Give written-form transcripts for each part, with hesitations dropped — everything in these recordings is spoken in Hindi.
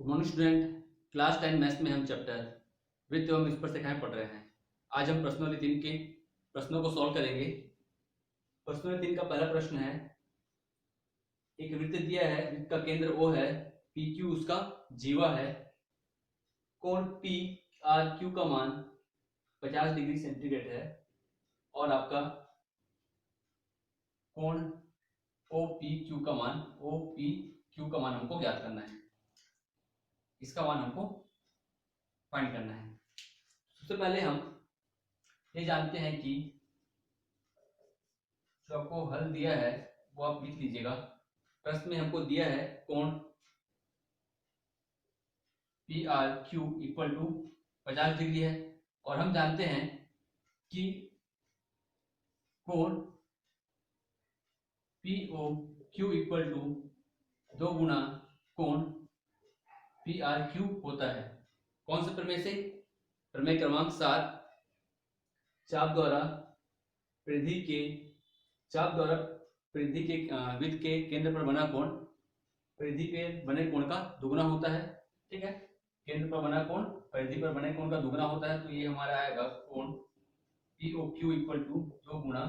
Good morning student. Class 10 maths में हम चैप्टर वृत्त एवं स्पर्श रेखाएं पढ़ रहे हैं। आज हम प्रश्नों 3 के प्रश्नों को सॉल्व करेंगे। प्रश्नों 3 का पहला प्रश्न है, एक वृत्त दिया है, वृत्त का केंद्र O है, PQ उसका जीवा है, कोण PRQ का मान 50 डिग्री सेंटीग्रेड है और आपका कोण OPQ का मान हमको ज्ञात करना है। इसका मान हमको फाइंड करना है। सबसे पहले हम ये जानते हैं कि जो आपको हल दिया है वो आप लिख लीजिएगा। प्रश्न में हमको दिया है कोण PRQ इक्वल टू 50 डिग्री है और हम जानते हैं कि कोण POQ इक्वल टू 2 गुना कोण PRQ होता है। कौन से प्रमेय से? प्रमेय क्रमांक 7, चाप द्वारा परिधि के वृत्त के केंद्र पर बना कोण परिधि पे बने कोण का दुगुना होता है। ठीक है, केंद्र पर बना कोण परिधि पर बने कोण का दुगुना होता है, तो ये हमारा आएगा कोण POQ इक्वल टू 2 गुना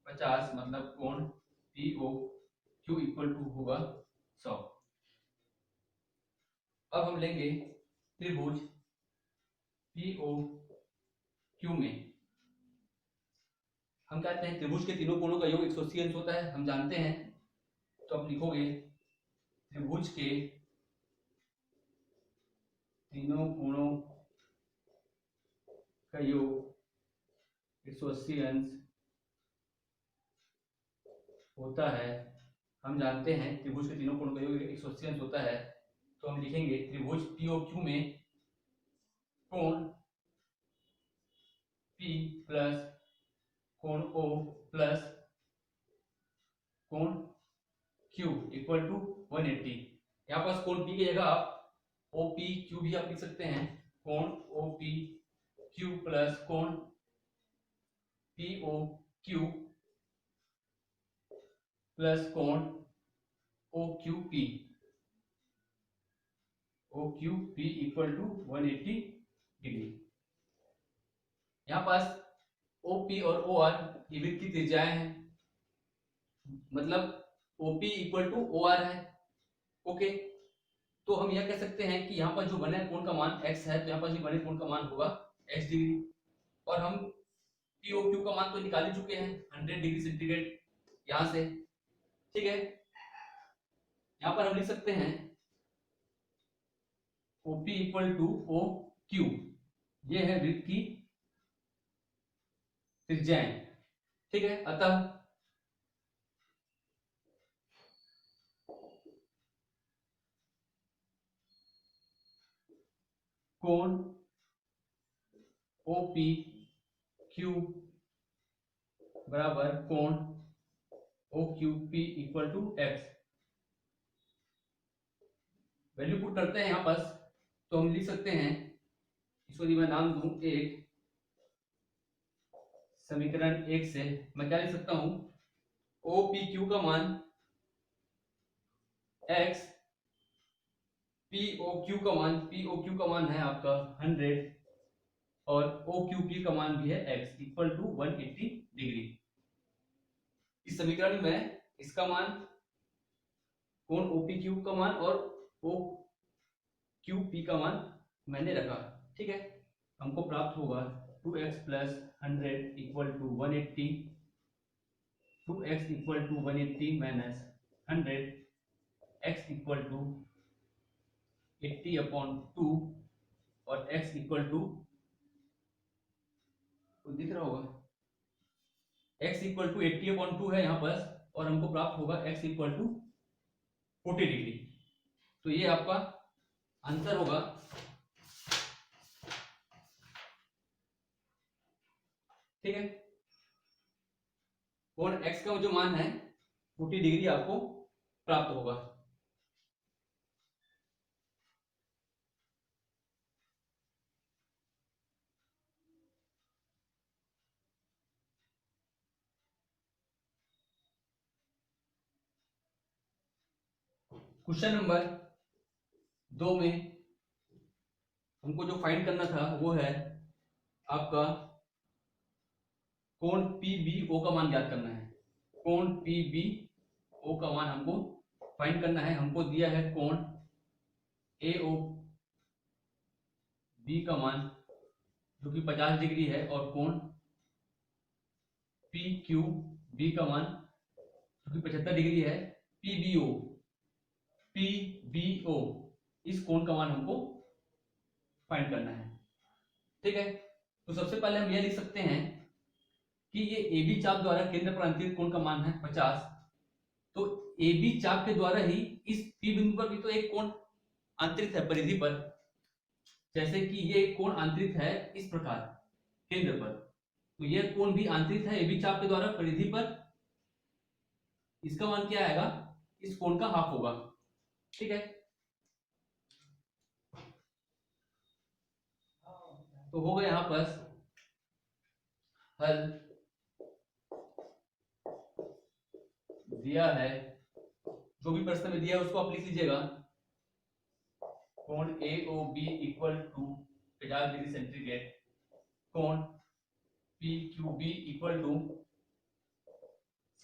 50, मतलब कोण POQ इक्वल टू होगा 100। अब हम लेंगे त्रिभुज POQ में हम कहते हैं त्रिभुज के तीनों कोणों का योग 180 अंश होता है, हम जानते हैं। तो आप लिखोगे त्रिभुज के तीनों कोणों का योग 180 अंश होता है। हम जानते हैं त्रिभुज के तीनों कोणों का योग 180 अंश होता है, तो हम लिखेंगे त्रिभुज POQ में कोण P प्लस कोण O प्लस कोण Q इक्वल टू 180। यहाँ पास कोण P की जगह आप OPQ भी आप लिख सकते हैं। कोण OPQ प्लस कोण POQ प्लस कोण OQP इक्वल टू 180 डिग्री। यहाँ पास OP और OR ये वृत्त की त्रिज्याएं हैं, मतलब OP इक्वल टू OR है। ओके, तो हम यह कह सकते हैं कि यहाँ पर जो बने कोण का मान x है, तो यहाँ पर जो बने कोण का मान होगा x डिग्री, और हम POQ का मान तो निकाल ही चुके हैं 100 डिग्री सेंटीग्रेड यहाँ से। ठीक है, यहाँ पर हम लिख सकते हैं OP इक्वल टू OQ, ये है वृत्त की त्रिज्याएं। ठीक है, अतः कोण OPQ बराबर कोण OQP equal to x। Value put करते हैं यहाँ पास, तो हम लिख सकते हैं, इसको यदि मैं नाम दूं एक, समीकरण 1 से मैं क्या लिख सकता हूं, OPQ का मान x, POQ का मान है आपका 100 और OQP का मान भी है x इक्वल टू 180 डिग्री। इस समीकरण में इसका मान कोण OPQ का मान और OQP का मान मैंने रखा। ठीक है, हमको प्राप्त होगा 2x plus 100 equal to 180, 2x equal to 180 minus 100, x equal to 80 upon 2 और x इक्वल टू दिख रहा होगा, x इक्वल टू 80 अपॉन 2 है यहाँ पर, और हमको प्राप्त होगा x इक्वल टू 40 डिग्री। तो ये आपका आंसर होगा। ठीक है, कोण x का जो मान है 40 डिग्री आपको प्राप्त होगा। क्वेश्चन नंबर दो में हमको जो फाइंड करना था वो है आपका कोण PBO का मान ज्ञात करना है। कोण PBO का मान हमको फाइंड करना है। हमको दिया है कोण AOB का मान जो कि 50 डिग्री है और कोण PQB का मान जो कि 75 डिग्री है। PBO इस कोण का मान हमको फाइंड करना है। ठीक है, तो सबसे पहले हम यह लिख सकते हैं कि ये AB चाप द्वारा केंद्र पर अंतरित कोण का मान है 50। तो AB चाप के द्वारा ही इस P बिंदु पर भी तो एक कोण अंतरित है परिधि पर। जैसे कि ये कोण अंतरित है इस प्रकार केंद्र पर, तो यह कोण भी अंतरित है AB चाप के द्वारा परिधि पर। इसका मान क्या आएगा, इस कोण का हाफ होगा। ठीक है, तो होगा यहां पर हल दिया है, जो भी प्रश्न में दिया है उसको आप लिख लीजिएगा। कोण AOB equal to 50 degree centigrade, कोण PQB इक्वल टू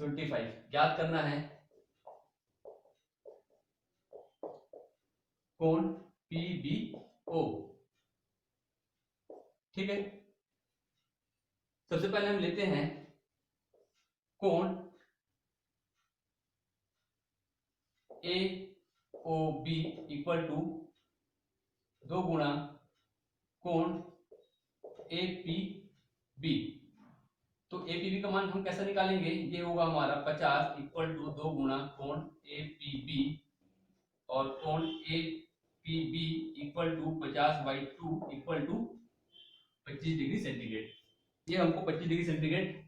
75 ज्ञात करना है। कोण PBO। ठीक है, सबसे पहले हम लेते हैं कोण AOB इक्वल टू 2 गुणा कोण APB। तो APB का मान हम कैसे निकालेंगे, ये होगा हमारा 50 इक्वल टू 2 गुणा कोण APB और कोण APB equal to 50/2 equal to 25 degree centigrade. ये हमको 25 डिग्री सेंटीग्रेड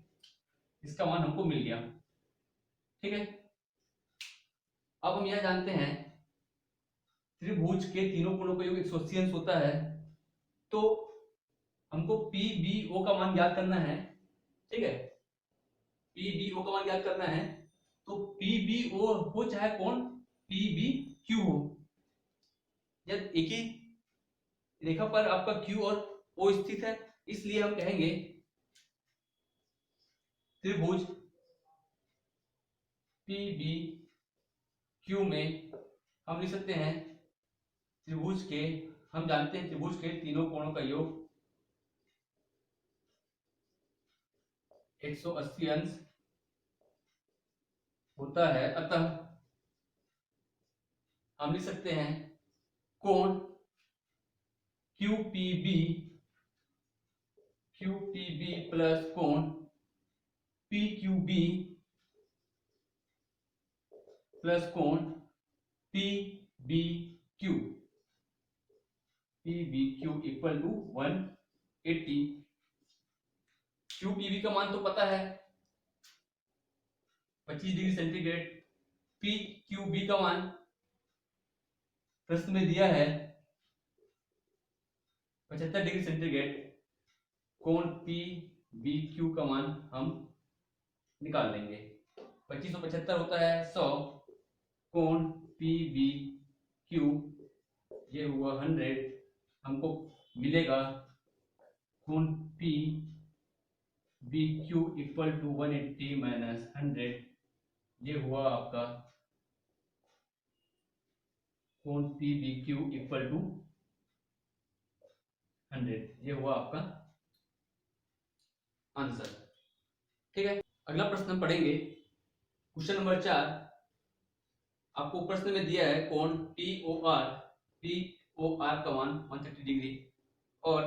इसका मान हमको मिल गया। ठीक है, अब हम यह जानते हैं त्रिभुज के तीनों कोणों का योग 180 अंश होता है। तो हमको PBO का मान ज्ञात करना है। ठीक है, PBO का मान ज्ञात करना है। तो PBO हो चाहे कौन PBQ हो, जब एक ही रेखा पर आपका Q और O स्थित है, इसलिए हम कहेंगे त्रिभुज PBQ में हम लिख सकते हैं त्रिभुज के, हम जानते हैं त्रिभुज के तीनों कोणों का योग 180 अंश होता है। अतः हम लिख सकते हैं कोण QPB प्लस कोण PQB प्लस कोण PBQ इक्वल टू 180। QPB का मान तो पता है 25 डिग्री सेंटीग्रेड। PQB का मान प्रश्न में दिया है 75 डिग्री सेंटीग्रेड। कोण PBQ का मान हम निकाल लेंगे। 25 और 75 होता है 100। कोण PBQ ये हुआ 100, हमको मिलेगा कोण PBQ इक्वल टू 180 माइनस 100, ये हुआ आपका कोण PBQ इक्वल टू 100, ये हुआ आपका आंसर। ठीक है, अगला प्रश्न पढ़ेंगे। क्वेश्चन नंबर 4, आपको प्रश्न में दिया है कोण POR का मान 130 डिग्री और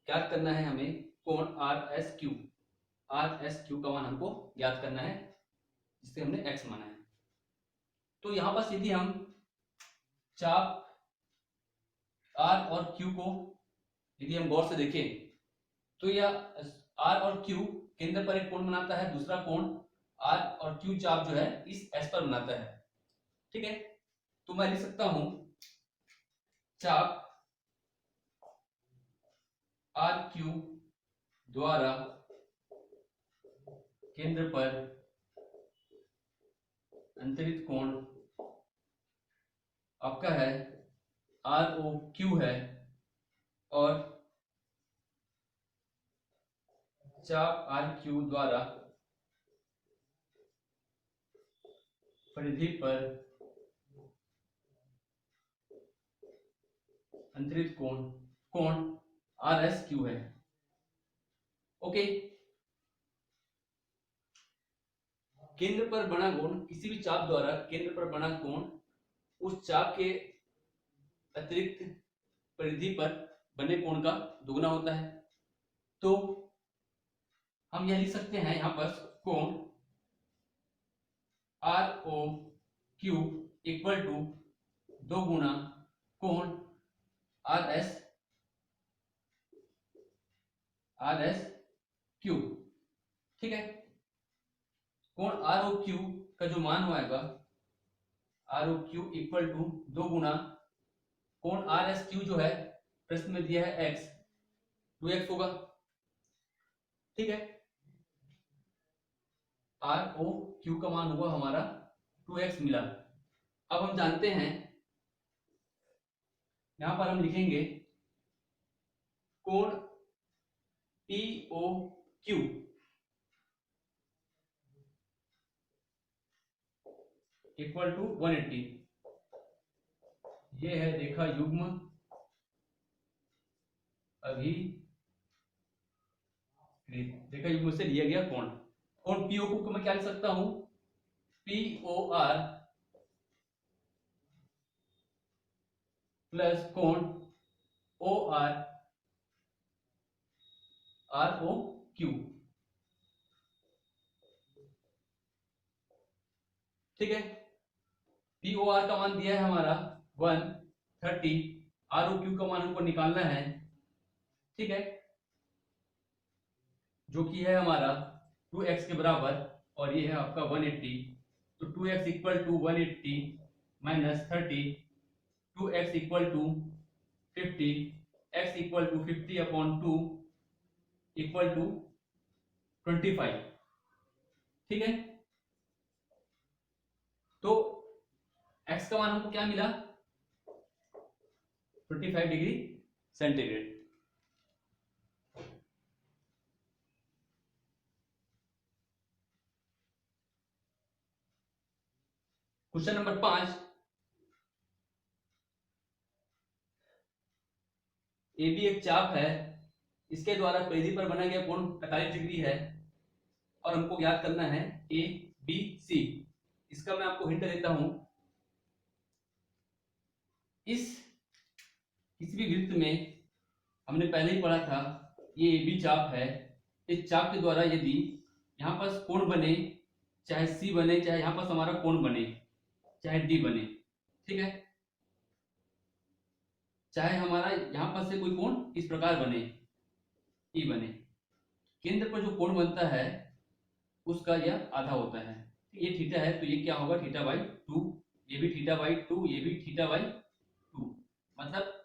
ज्ञात करना है हमें कोण RSQ का मान हमको ज्ञात करना है, जिससे हमने x माना है। तो यहां पर यदि हम चाप R और Q को यदि हम गौर से देखें तो यह R और Q केंद्र पर एक कोण बनाता है, दूसरा कोण R और Q चाप जो है इस S पर बनाता है। ठीक है, तो मैं लिख सकता हूं चाप RQ द्वारा केंद्र पर अंतरित कोण आपका है आर ओ क्यू है और चाप आर क्यू द्वारा परिधि पर अंतरित कोण आर एस क्यू है। ओके, केंद्र पर बना कोण, किसी भी चाप द्वारा केंद्र पर बना कोण उस चाप के अतिरिक्त परिधि पर बने कोण का दुगना होता है। तो हम यह लिख सकते हैं यहां पर कोण R O Q equal to 2 गुना कोण आर एस क्यू। ठीक है, कोण आर ओ क्यू का जो मान होगा R O Q equal to 2 गुना कोण आर एस क्यू जो है प्रश्न में दिया है x, 2x होगा। ठीक है, आर ओ क्यू का मान हुआ हमारा 2x मिला। अब हम जानते हैं यहां पर हम लिखेंगे कोण P O Q equal to 180। ये है रेखा युग्म रेखा युग्म से लिया गया कोण। कोण पीओ को मैं क्या लिख सकता हूं, पी ओ आर प्लस कोण ओ आर ओ क्यू। ठीक है, पी ओ आर का मान दिया है हमारा 130, आर ओ क्यू का मान हमको निकालना है। ठीक है, जो कि है हमारा 2x के बराबर और ये है आपका 180। तो 2x equal to 180 minus 30, 2x equal to 50, x equal to 50 upon 2 equal to 25। ठीक है, तो x का मान हमको क्या मिला, 25 degree centigrade. Question number 5, A B एक चाप है, इसके द्वारा परिधि पर बना गया कोण 45 डिग्री है और हमको ज्ञात करना है ए बी सी। इसका मैं आपको हिंट देता हूं, इस किसी भी वृत्त में हमने पहले ही पढ़ा था ये ए बी चाप है। इस चाप के द्वारा यदि यहाँ पर कोण बने, चाहे सी बने, चाहे यहाँ पर हमारा कोण बने, चाहे डी बने, ठीक है, चाहे हमारा यहाँ पर से कोई कोण इस प्रकार बने, ई बने, केंद्र पर जो कोण बनता है उसका यह आधा होता है। ये थीटा है तो ये क्या होगा, थीटा बाई 2, ये भी थीटा बाई 2, ये भी थीटा बाई 2। मतलब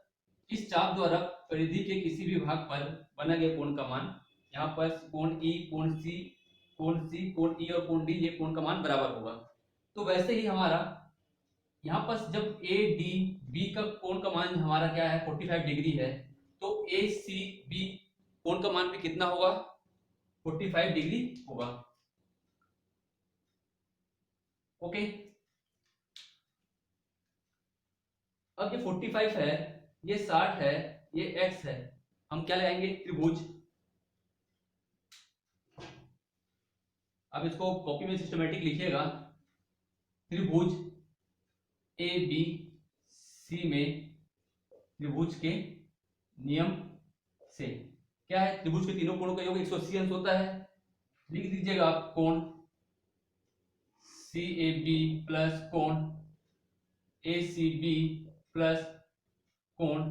इस चाप द्वारा परिधि के किसी भी भाग पर बना गया कोण का मान, यहाँ पर कोण ई, कोण सी, कोण ई और कोण डी, ये कोण का मान बराबर होगा। तो वैसे ही हमारा यहाँ पर जब ए डी बी का कोण का मान हमारा क्या है 45 डिग्री है, तो ए सी बी कोण का मान भी कितना होगा, 45 डिग्री होगा। ओके, अब ये 45 है, ये 60 है, ये x है, हम क्या लगाएंगे, त्रिभुज। अब इसको कॉपी में सिस्टमेटिक लिखिएगा, त्रिभुज ए बी सी में त्रिभुज के नियम से क्या है, त्रिभुज के तीनों कोणों का योग 180 अंश होता है। लिख दीजिएगा आप कोण सी ए बी प्लस कोण ए सी बी प्लस कोण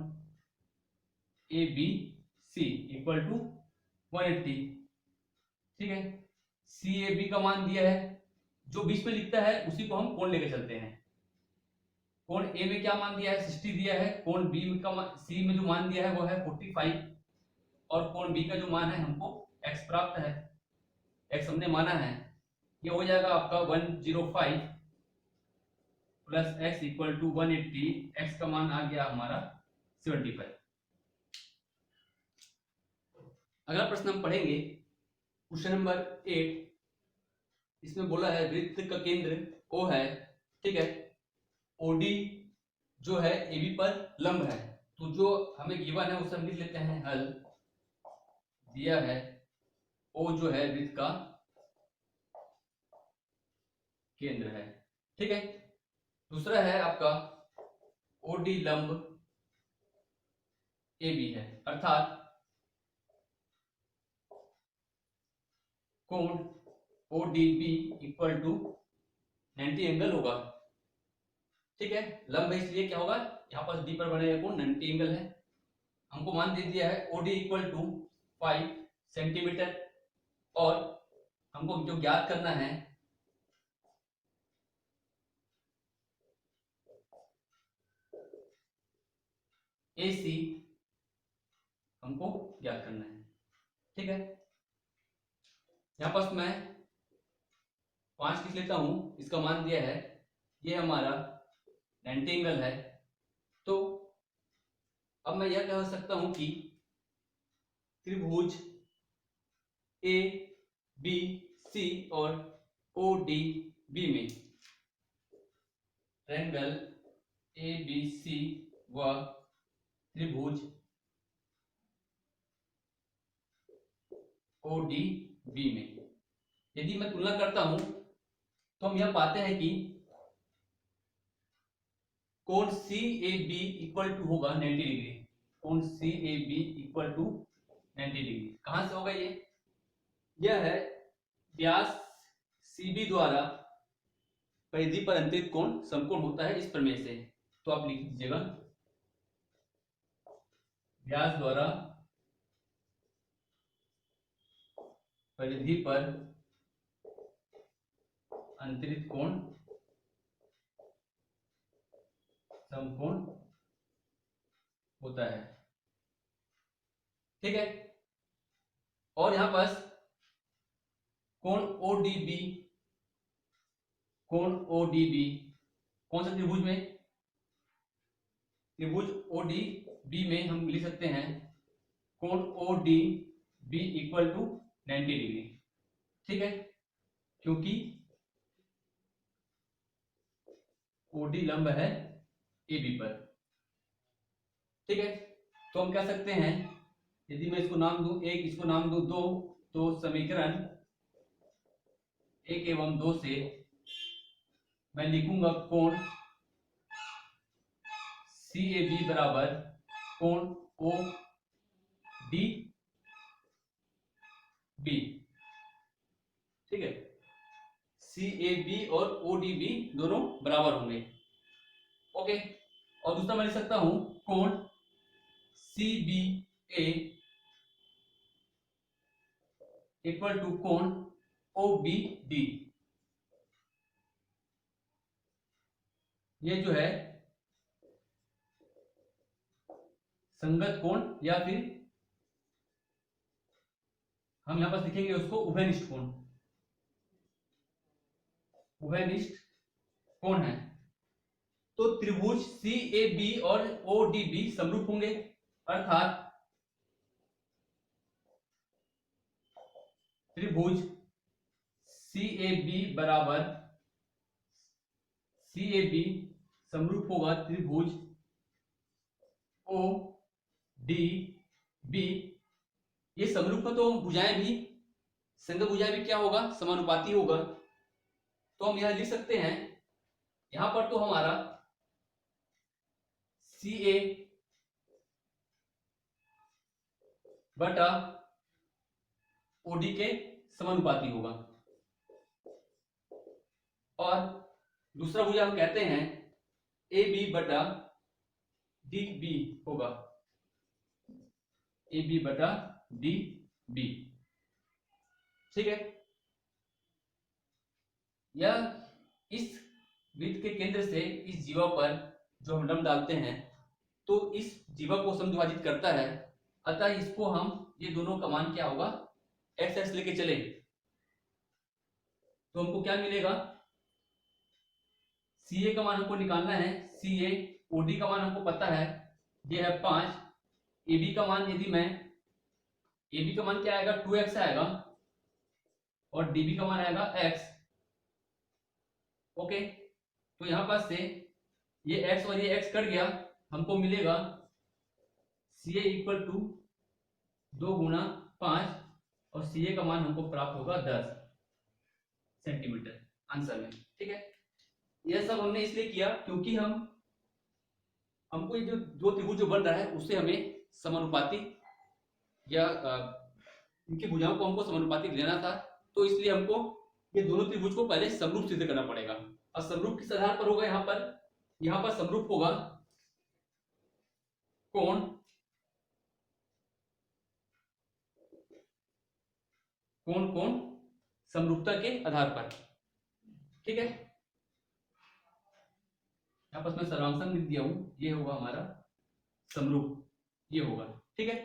A B C equal to 180। ठीक है, सी ए बी का मान दिया है, जो बीच में लिखता है उसी को हम कोण लेकर चलते हैं। कोण ए में क्या मान दिया है, 60 दिया है, कोण बी का सी में जो मान दिया है वो है 45 और कोण बी का जो मान है हमको x प्राप्त है, x हमने माना है, ये हो जाएगा आपका 105 plus x equal to 180, x का मान आ गया हमारा 75। अगला प्रश्न हम पढ़ेंगे क्वेश्चन नंबर 8। इसमें बोला है वृत्त का केंद्र O है, ठीक है, OD जो है AB पर लंब है। तो जो हमें गिवन है उसे हम लिख लेते हैं हल। दिया है O जो है वृत्त का केंद्र है, ठीक है। दूसरा है आपका OD लंब AB है, अर्थात कोण ODB इक्वल टू 90 एंगल होगा, ठीक है। लंब है इसलिए क्या होगा, यहाँ पर D पर बनेगा कोण 90 एंगल है। हमको मान दे दिया है OD इक्वल टू 5 सेंटीमीटर, और हमको जो ज्ञात करना है AC हमको ज्ञात करना है, ठीक है। यहाँ पर मैं 5 लिख लेता हूं, इसका मान दिया है, ये हमारा 90 एंगल है। तो अब मैं यह कह सकता हूं कि त्रिभुज ए बी सी और ओ डी बी में ट्रायंगल ए बी सी व त्रिभुज ओ डी बी में यदि मैं तुलना करता हूं तो हम यह पाते हैं कि कोण C A B equal to होगा 90 डिग्री। कोण C A B equal to 90 degree कहां से होगा, यह है व्यास सीबी द्वारा परिधि पर अंतरित कोण समकोण होता है इस प्रमेय से। तो आप लिख दीजिएगा व्यास द्वारा परिधि पर अंतरित कोण समकोण होता है, ठीक है। और यहां पास कोण ODB, कोण ODB कौन सा त्रिभुज में, त्रिभुज ODB में हम लिख सकते हैं कोण ODB इक्वल टू 90 डिग्री, ठीक है, क्योंकि OD लंब है AB पर, ठीक है। तो हम कह सकते हैं, यदि मैं इसको नाम दूं 1, इसको नाम दूं 2, तो समीकरण 1 एवं 2 से मैं लिखूंगा कोण CAB बराबर कोण ODB, ठीक है। CAB और ODB दोनों बराबर होंगे, ओके। और दूसरा मैं लिख सकता हूं कोण CBA इक्वल टू कोण OBD। ये जो है संगत कोण, या फिर हम यहां पर लिखेंगे उसको उभयनिष्ठ कोण, उभयनिष्ठ कोण है। तो त्रिभुज CAB और ODB समरूप होंगे, अर्थात त्रिभुज CAB बराबर CAB समरूप होगा त्रिभुज ODB। ये समरूप है तो भुजाएं भी, संगत भुजाएं भी क्या होगा, समानुपाती होगा। तो हम यह लिख सकते हैं, यहां पर तो हमारा CA बटा OD के समानुपाती होगा, और दूसरा भुजा हम कहते हैं AB बटा DB होगा, AB बटा DB, ठीक है। यह इस वृत्त के केंद्र से इस जीवा पर जो हम लंब डालते हैं तो इस जीवा को समद्विभाजित करता है, अतः इसको हम, ये दोनों का मान क्या होगा, x लेके चले तो हमको क्या मिलेगा, सी ए का मान हमको निकालना है, सी ए ओ डी का मान हमको पता है, ये है 5। ए बी का मान यदि मैं, ए बी का मान क्या आएगा 2x आएगा, और डी बी का मान आएगा x। ओके, तो यहां पास से ये x और ये x कट गया, हमको मिलेगा सी ए इक्वल टू 2 गुना 5, और सी ए का मान हमको प्राप्त होगा 10 सेंटीमीटर आंसर में। ठीक है, यह सब हमने इसलिए किया क्योंकि हमको ये जो दो त्रिभुज जो बन रहा है उससे हमें समानुपाती या इनकी भुजाओं को हमको समानुपातिक लेना था, तो इसलिए हमको ये दोनों त्रिभुज को पहले समरूप सिद्ध करना पड़ेगा। और समरूप किस आधार पर होगा, यहाँ पर समरूप होगा कोण कोण समरूपता के आधार पर। ठीक है, यहां पर मैं सर्वांशांक लिख दिया हूं, ये होगा हमारा समरूप, ये होगा। ठीक है,